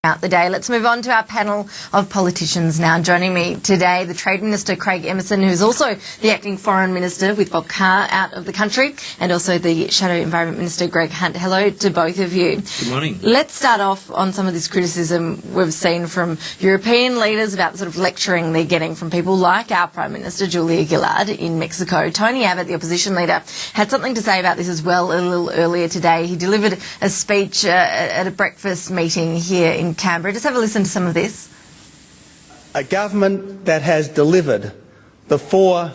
Out the day. Let's move on to our panel of politicians now. Joining me today, the Trade Minister, Craig Emerson, who's also the Acting Foreign Minister with Bob Carr out of the country, and also the Shadow Environment Minister, Greg Hunt. Hello to both of you. Good morning. Let's start off on some of this criticism we've seen from European leaders about the sort of lecturing they're getting from people like our Prime Minister, Julia Gillard, in Mexico. Tony Abbott, the opposition leader, had something to say about this as well a little earlier today. He delivered a speech at a breakfast meeting here in Canberra. Just have a listen to some of this. A government that has delivered the four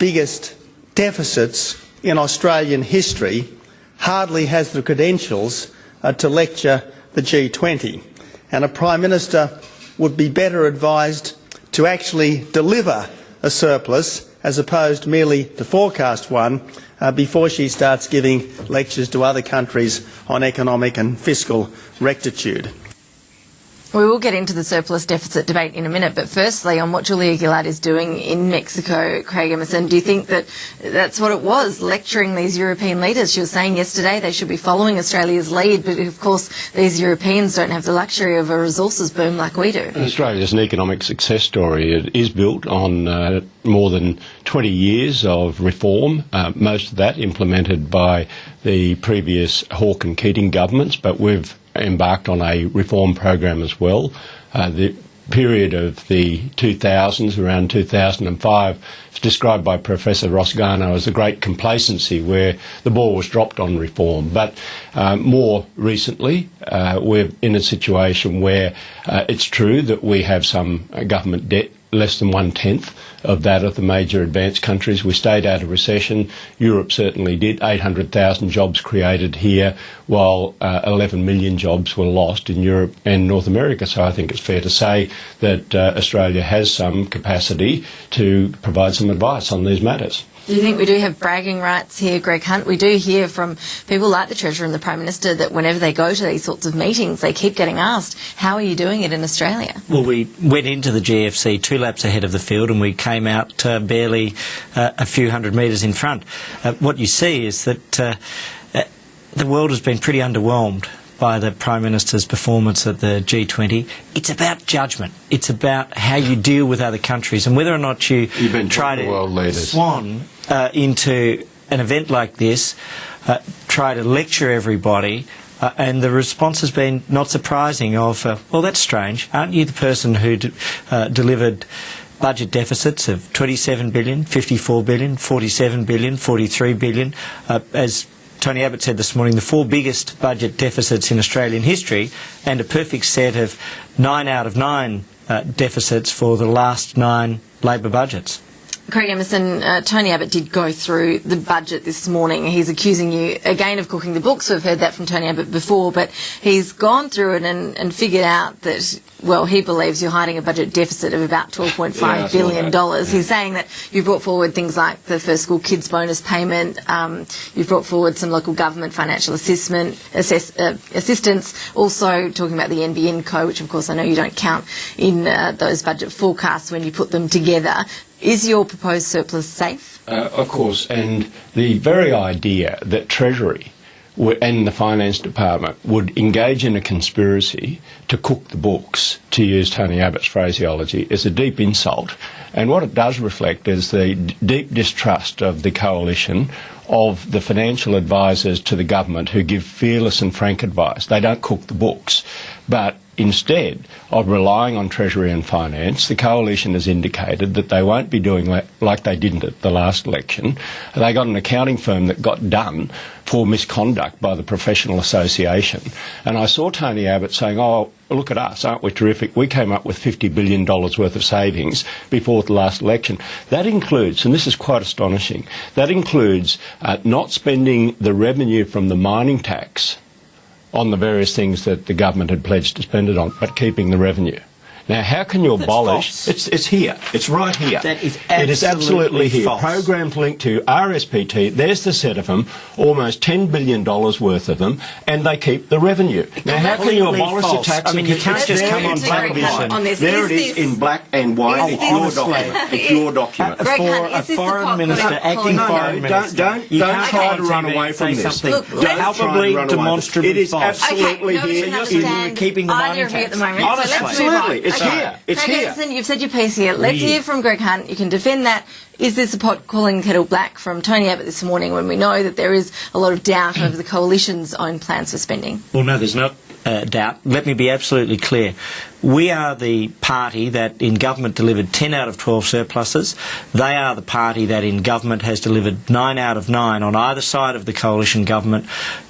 biggest deficits in Australian history hardly has the credentials to lecture the G20. And a Prime Minister would be better advised to actually deliver a surplus as opposed merely to forecast one before she starts giving lectures to other countries on economic and fiscal rectitude. We will get into the surplus deficit debate in a minute, but firstly, on what Julia Gillard is doing in Mexico, Craig Emerson, do you think that that's what it was, lecturing these European leaders? She was saying yesterday they should be following Australia's lead, but of course these Europeans don't have the luxury of a resources boom like we do. Australia is an economic success story. It is built on more than 20 years of reform, most of that implemented by the previous Hawke and Keating governments, but we've embarked on a reform program as well. The period of the 2000s, around 2005, is described by Professor Ross Garnaut as a great complacency where the ball was dropped on reform. But more recently, we're in a situation where it's true that we have some government debt, less than 1/10 of that of the major advanced countries. We stayed out of recession. Europe certainly did. 800,000 jobs created here, while 11 million jobs were lost in Europe and North America. So I think it's fair to say that Australia has some capacity to provide some advice on these matters. Do you think we do have bragging rights here, Greg Hunt? We do hear from people like the Treasurer and the Prime Minister that whenever they go to these sorts of meetings, they keep getting asked, how are you doing it in Australia? Well, we went into the GFC 2 laps ahead of the field and we came out barely a few hundred metres in front. What you see is that the world has been pretty underwhelmed by the Prime Minister's performance at the G20. It's about judgment. It's about how you deal with other countries and whether or not you try to swan into an event like this, try to lecture everybody, and the response has been not surprising of, well, that's strange. Aren't you the person who delivered budget deficits of 27 billion, 54 billion, 47 billion, 43 billion, as Tony Abbott said this morning, the four biggest budget deficits in Australian history, and a perfect set of 9 out of 9 deficits for the last 9 Labor budgets. Craig Emerson, Tony Abbott did go through the budget this morning. He's accusing you again of cooking the books. We've heard that from Tony Abbott before, but he's gone through it and figured out that, well, he believes you're hiding a budget deficit of about $12.5 billion. Yeah. He's saying that you've brought forward things like the first school kids bonus payment, you've brought forward some local government financial assistance, also talking about the NBN Co, which of course I know you don't count in those budget forecasts when you put them together. Is your proposed surplus safe? Of course, and the very idea that Treasury and the Finance Department would engage in a conspiracy to cook the books, to use Tony Abbott's phraseology, is a deep insult. And what it does reflect is the deep distrust of the coalition of the financial advisors to the government who give fearless and frank advice. They don't cook the books, but instead of relying on Treasury and Finance, the coalition has indicated that they won't be doing like they didn't at the last election. They got an accounting firm that got done for misconduct by the professional association. And I saw Tony Abbott saying, oh, look at us, aren't we terrific? We came up with $50 billion worth of savings before the last election. That includes, and this is quite astonishing, that includes not spending the revenue from the mining tax on the various things that the government had pledged to spend it on, but keeping the revenue. Now, how can you abolish... false. It's here. It's right here. That is It is absolutely here. false. Programs linked to RSPT, there's the set of them, almost $10 billion worth of them, and they keep the revenue. Now, how can you Completely abolish false. the tax? I mean, you can't just come on television. on this. There Is it is this- in black and white. It's your document. It's your document. Greg For Hunt, a is this the foreign pot minister, calling- acting calling- foreign No, minister, don't you try can't to come on run TV away and from say this. something Look, let's- palpably, demonstrably It is false. absolutely okay, here. nobody can It's understand keeping the either money of you at the tax. moment. So let's Honestly. move on. Absolutely. It's here. It's Craig here. Emerson, you've said your piece here. Let's hear from Greg Hunt. You can defend that. Is this a pot calling kettle black from Tony Abbott this morning when we know that there is a lot of doubt over the coalition's own plans for spending? Well, no, there's no doubt. Let me be absolutely clear. We are the party that in government delivered 10 out of 12 surpluses. They are the party that in government has delivered 9 out of 9 on either side of the coalition government,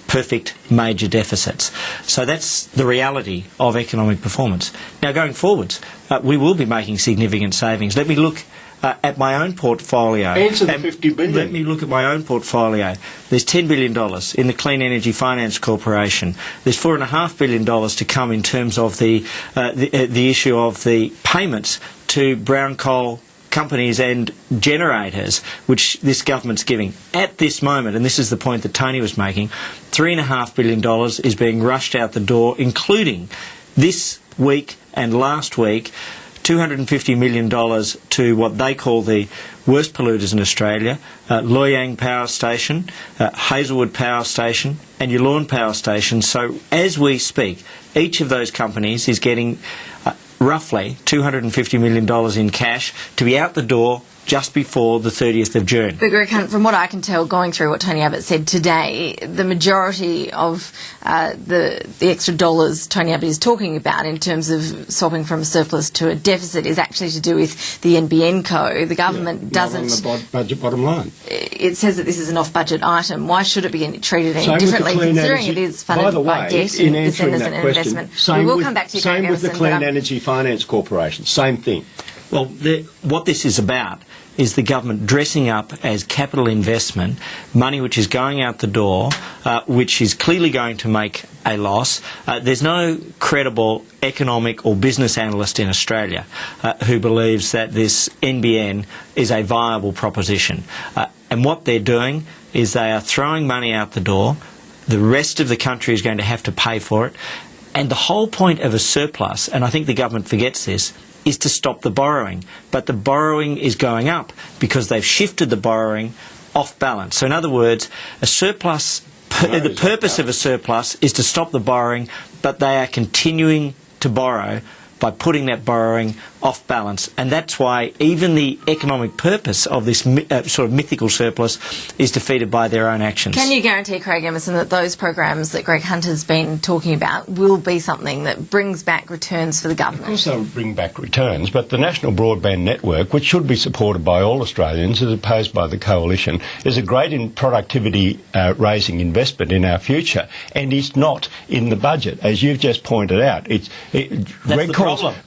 perfect major deficits. So that's the reality of economic performance. Now, going forwards, we will be making significant savings. Let me look at my own portfolio. Answer the $50 billion. Let me look at my own portfolio. There's $10 billion in the Clean Energy Finance Corporation. There's $4.5 billion to come in terms of the issue of the payments to brown coal companies and generators, which this government's giving. At this moment, and this is the point that Tony was making, $3.5 billion is being rushed out the door, including this week and last week, $250 million to what they call the worst polluters in Australia, Loy Yang Power Station, Hazelwood Power Station and Gillon Power Station. So as we speak, each of those companies is getting roughly $250 million in cash to be out the door just before the 30th of June. But Greg Hunt, from what I can tell, going through what Tony Abbott said today, the majority of the extra dollars Tony Abbott is talking about in terms of swapping from a surplus to a deficit is actually to do with the NBN co. The government doesn't... Not on the budget bottom line. It says that this is an off-budget item. Why should it be treated any Same with the differently, clean considering energy- it is funded By the by way, debt in and is seen answering as that an question, investment? We will come back to you, Greg same with the Emerson, Clean but Energy Finance Corporation. Same thing. Well, what this is about is the government dressing up as capital investment, money which is going out the door, which is clearly going to make a loss. There's no credible economic or business analyst in Australia who believes that this NBN is a viable proposition. And what they're doing is they are throwing money out the door. The rest of the country is going to have to pay for it. And the whole point of a surplus, and I think the government forgets this, is to stop the borrowing. But the borrowing is going up because they've shifted the borrowing off balance. So in other words, a surplus, the purpose of a surplus is to stop the borrowing, but they are continuing to borrow by putting that borrowing off balance. And that's why even the economic purpose of this sort of mythical surplus is defeated by their own actions. can you guarantee, Craig Emerson, that those programs that Greg Hunt has been talking about will be something that brings back returns for the Of government? course they'll bring back returns, but the National Broadband Network, which should be supported by all Australians as opposed by the Coalition, is a great productivity raising investment in our future, and it's not in the budget, as you've just pointed out.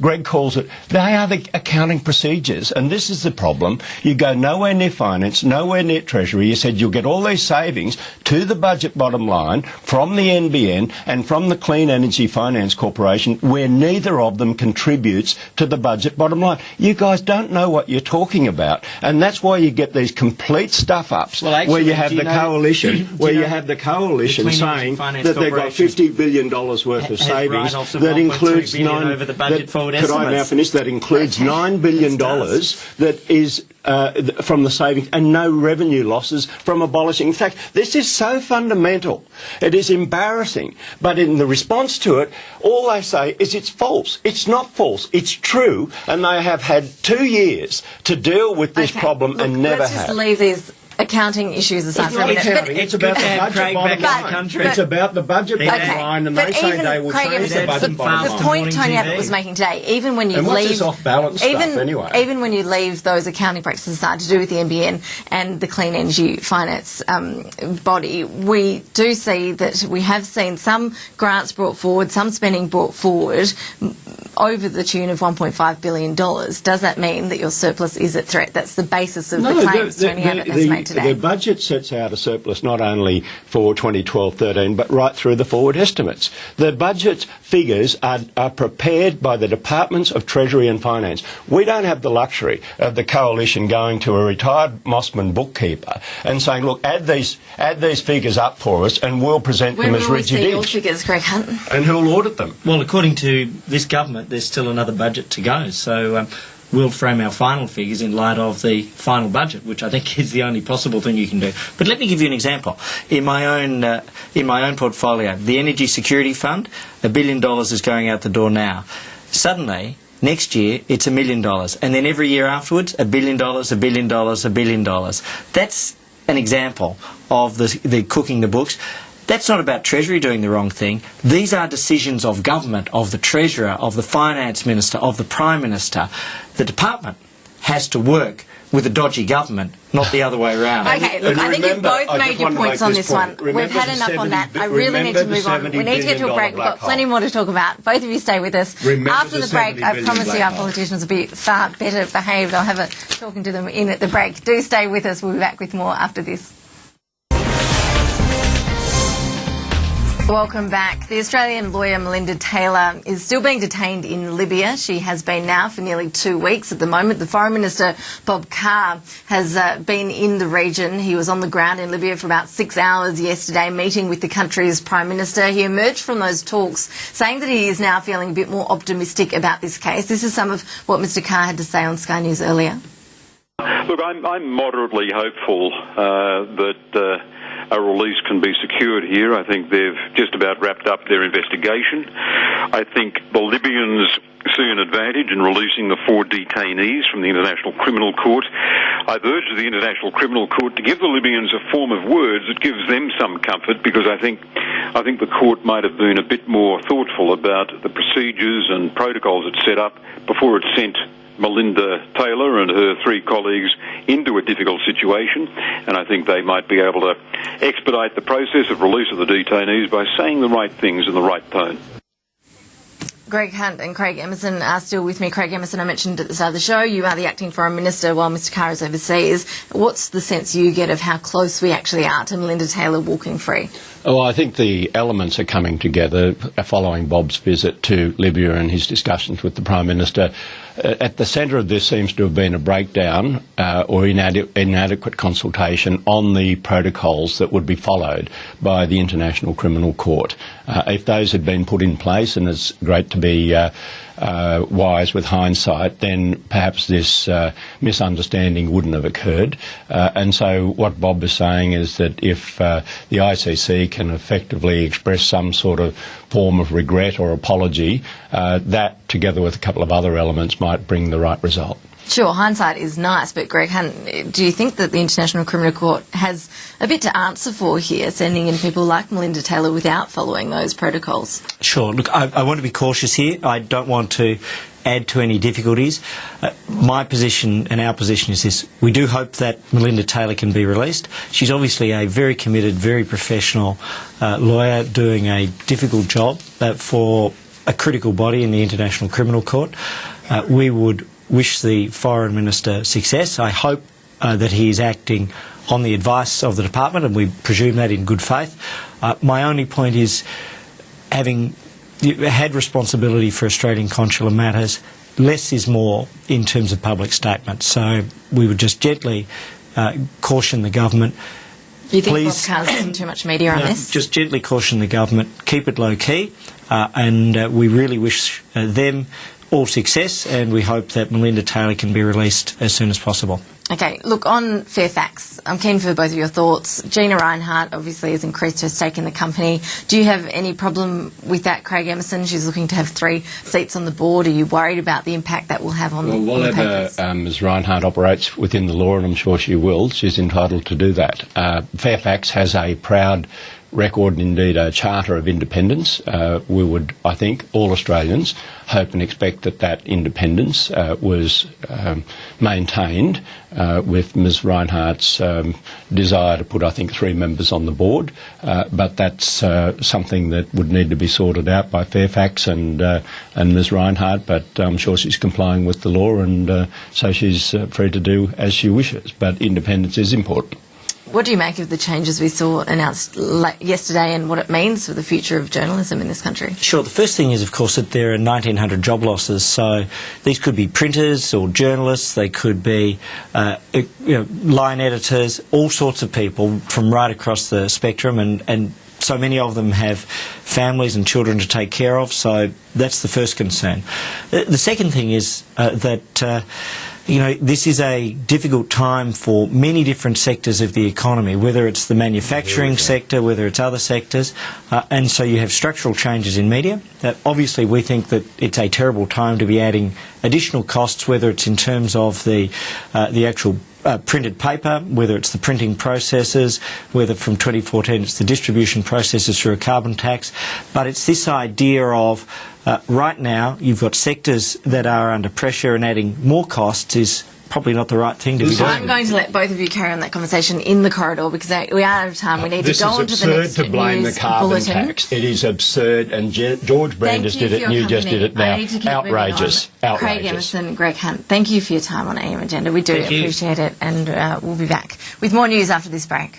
Greg calls it, they are the accounting procedures, and this is the problem. You go nowhere near finance, nowhere near Treasury. You said you'll get all these savings to the budget bottom line from the NBN and from the Clean Energy Finance Corporation, where neither of them contributes to the budget bottom line. You guys don't know what you're talking about, and that's why you get these complete stuff-ups where you have the coalition, saying that they've got $50 billion worth of savings that includes over the budget forward could I now finish? That includes $9 billion that is from the savings and no revenue losses from abolishing. In fact, this is so fundamental. It is embarrassing. But in the response to it, all they say is it's false. It's not false. It's true. And they have had 2 years to deal with this problem and never let's have. just leave these accounting issues aside It's for a not minute. accounting. It's about the budget bottom line. It's about the budget bottom Okay, line, and but they say even they will Craig change the Emerson, budget bottom the line. point Tony TV. Abbott was making today, even when you And what's leave this off-balance stuff anyway? even when you leave those accounting practices aside to do with the NBN and the Clean Energy Finance body, we do see that we have seen some grants brought forward, some spending brought forward over the tune of $1.5 billion, does that mean that your surplus is at threat? That's the basis of the claims Tony Abbott has made today. The budget sets out a surplus not only for 2012-13 but right through the forward estimates. The budget figures are prepared by the Departments of Treasury and Finance. We don't have the luxury of the coalition going to a retired Mossman bookkeeper and saying, look, add these figures up for us and we'll present them as rigid your figures, Greg Hunt? And who'll audit them? Well, according to this government, there's still another budget to go. So we'll frame our final figures in light of the final budget, which I think is the only possible thing you can do. But let me give you an example. In my own portfolio, the Energy Security Fund, $1 billion is going out the door now. Suddenly, next year, it's $1 million. And then every year afterwards, $1 billion, $1 billion, $1 billion. That's an example of the cooking the books. That's not about Treasury doing the wrong thing. These are decisions of government, of the Treasurer, of the Finance Minister, of the Prime Minister. The department has to work with a dodgy government, not the other way around. Okay, look, I think you've both made your points on this one. We've had enough on that. I really need to move on. We need to get to a break. We've got plenty more to talk about. Both of you stay with us. After the break, I promise you our politicians will be far better behaved. I'll have a talking to them in at the break. Do stay with us. We'll be back with more after this. Welcome back. The Australian lawyer Melinda Taylor is still being detained in Libya. She has been now for nearly 2 weeks at the moment. The Foreign Minister, Bob Carr, has been in the region. He was on the ground in Libya for about 6 hours yesterday, meeting with the country's Prime Minister. He emerged from those talks saying that he is now feeling a bit more optimistic about this case. This is some of what Mr Carr had to say on Sky News earlier. Look, I'm moderately hopeful that a release can be secured here. I think they've just about wrapped up their investigation. I think the Libyans see an advantage in releasing the 4 detainees from the International Criminal Court. I've urged the International Criminal Court to give the Libyans a form of words that gives them some comfort, because I think the court might have been a bit more thoughtful about the procedures and protocols it set up before it sent Melinda Taylor and her 3 colleagues into a difficult situation, and I think they might be able to expedite the process of release of the detainees by saying the right things in the right tone. Greg Hunt and Craig Emerson are still with me. Craig Emerson, I mentioned at the start of the show, you are the acting Foreign Minister while Mr Carr is overseas. What's the sense you get of how close we actually are to Melinda Taylor walking free? Oh, I think the elements are coming together following Bob's visit to Libya and his discussions with the Prime Minister. At the centre of this seems to have been a breakdown or inadequate consultation on the protocols that would be followed by the International Criminal Court. If those had been put in place, and it's great to be wise with hindsight, then perhaps this misunderstanding wouldn't have occurred. And so what Bob is saying is that if the ICC can effectively express some sort of form of regret or apology, that, together with a couple of other elements, might bring the right result. Sure, hindsight is nice, but Greg Hunt, do you think that the International Criminal Court has a bit to answer for here, sending in people like Melinda Taylor without following those protocols? Sure. Look, I want to be cautious here. I don't want to add to any difficulties. My position and our position is this. We do hope that Melinda Taylor can be released. She's obviously a very committed, very professional lawyer doing a difficult job for a critical body in the International Criminal Court. We would wish the Foreign Minister success. I hope that he is acting on the advice of the Department, and we presume that in good faith. My only point is, having had responsibility for Australian consular matters, less is more in terms of public statements. So we would just gently caution the government. You think Bob Carr's getting too much media on this? Just gently caution the government, keep it low key, and we really wish them all success, and we hope that Melinda Taylor can be released as soon as possible. Okay, look, on Fairfax, I'm keen for both of your thoughts. Gina Rinehart obviously has increased her stake in the company. Do you have any problem with that, Craig Emerson? She's looking to have 3 seats on the board. Are you worried about the impact that will have on the papers? Ms Rinehart operates within the law, and I'm sure she will, she's entitled to do that. Fairfax has a proud record and indeed a charter of independence. We would, I think, all Australians hope and expect that that independence was maintained with Ms Reinhardt's desire to put, I think, 3 members on the board. But that's something that would need to be sorted out by Fairfax and Ms Reinhardt, but I'm sure she's complying with the law, and so she's free to do as she wishes. But independence is important. What do you make of the changes we saw announced yesterday and what it means for the future of journalism in this country? Sure. The first thing is, of course, that there are 1,900 job losses. So these could be printers or journalists. They could be line editors, all sorts of people from right across the spectrum, and so many of them have families and children to take care of. So that's the first concern. The second thing is that this is a difficult time for many different sectors of the economy, whether it's the manufacturing sector, whether it's other sectors, and so you have structural changes in media. Obviously, we think that it's a terrible time to be adding additional costs, whether it's in terms of the actual printed paper, whether it's the printing processes, whether from 2014 it's the distribution processes through a carbon tax. But it's this idea of right now you've got sectors that are under pressure, and adding more costs is probably not the right thing to be doing. I'm going to let both of you carry on that conversation in the corridor because we are out of time. We need to go on to the next This is absurd to blame the carbon bulletin. tax. It is absurd, and George Brandis did it, and you just did it now. Outrageous. Craig Emerson, Greg Hunt, thank you for your time on AM Agenda. We do appreciate it, and we'll be back with more news after this break.